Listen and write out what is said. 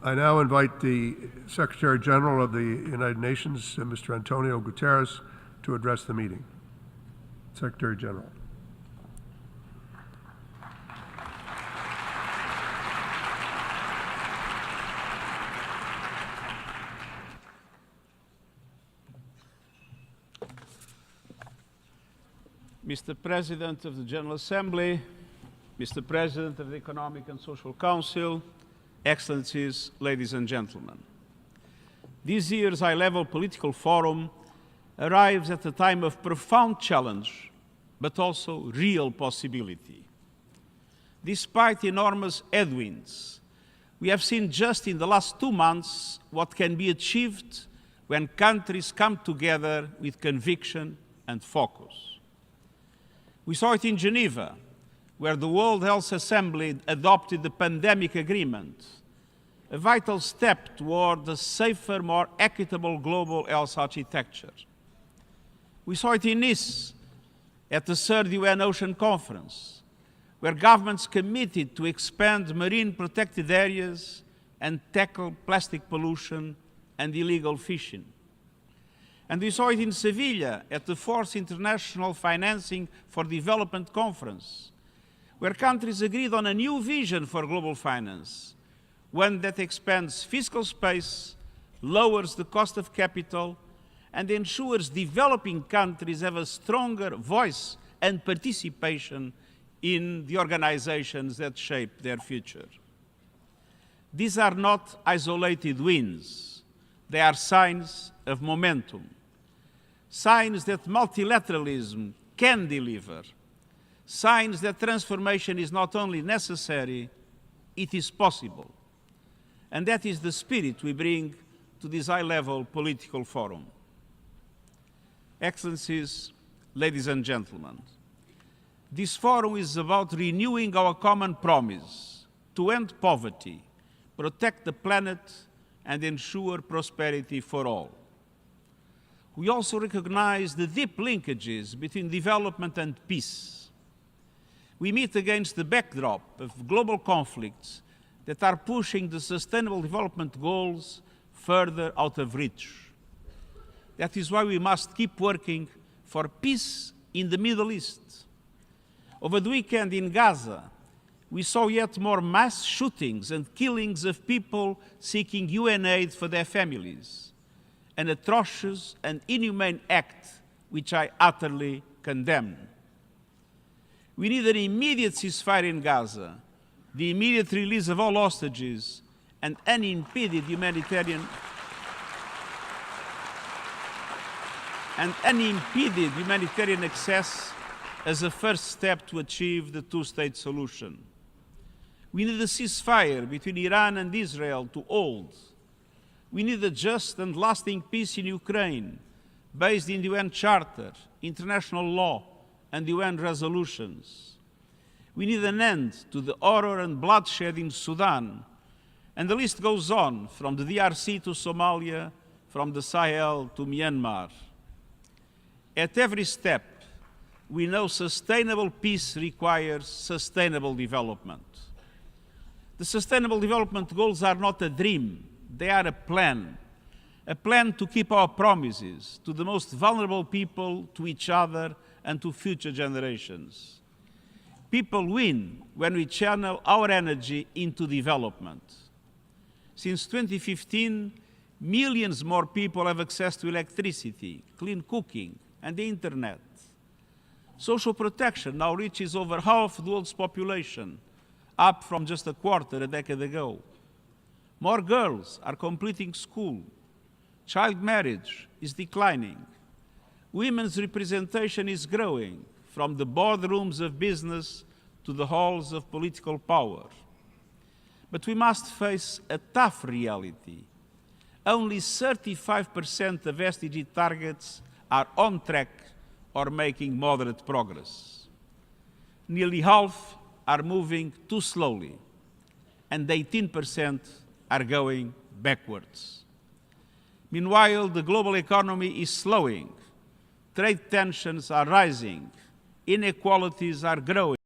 I now invite the Secretary-General of the United Nations, Mr. António Guterres, to address the meeting. Secretary-General. Mr. President of the General Assembly, Mr. President of the Economic and Social Council, Excellencies, ladies and gentlemen. This year's high-level political forum arrives at a time of profound challenge, but also real possibility. Despite enormous headwinds, we have seen just in the last 2 months what can be achieved when countries come together with conviction and focus. We saw it in Geneva, where the World Health Assembly adopted the pandemic agreement, a vital step toward a safer, more equitable global health architecture. We saw it in Nice, at the 3rd UN Ocean Conference, where governments committed to expand marine protected areas and tackle plastic pollution and illegal fishing. And we saw it in Seville at the 4th International Financing for Development Conference, where countries agreed on a new vision for global finance, one that expands fiscal space, lowers the cost of capital, and ensures developing countries have a stronger voice and participation in the organizations that shape their future. These are not isolated wins. They are signs of momentum, signs that multilateralism can deliver, signs that transformation is not only necessary, it is possible. And that is the spirit we bring to this high-level political forum. Excellencies, ladies and gentlemen, this forum is about renewing our common promise to end poverty, protect the planet, and ensure prosperity for all. We also recognize the deep linkages between development and peace. We meet against the backdrop of global conflicts that are pushing the Sustainable Development Goals further out of reach. That is why we must keep working for peace in the Middle East. Over the weekend in Gaza, we saw yet more mass shootings and killings of people seeking UN aid for their families, an atrocious and inhumane act which I utterly condemn. We need an immediate ceasefire in Gaza, the immediate release of all hostages, and unimpeded humanitarian access as a first step to achieve the two-state solution. We need a ceasefire between Iran and Israel to hold. We need a just and lasting peace in Ukraine, based in the UN Charter, international law, and UN resolutions. We need an end to the horror and bloodshed in Sudan, and the list goes on, from the DRC to Somalia, from the Sahel to Myanmar. At every step, we know sustainable peace requires sustainable development. The Sustainable Development Goals are not a dream, they are a plan to keep our promises to the most vulnerable people, to each other, and to future generations. People win when we channel our energy into development. Since 2015, millions more people have access to electricity, clean cooking, and the internet. Social protection now reaches over half the world's population, up from just a quarter a decade ago. More girls are completing school. Child marriage is declining. Women's representation is growing, from the boardrooms of business to the halls of political power. But we must face a tough reality. Only 35% of SDG targets are on track or making moderate progress. Nearly half are moving too slowly, and 18% are going backwards. Meanwhile, the global economy is slowing, trade tensions are rising, inequalities are growing.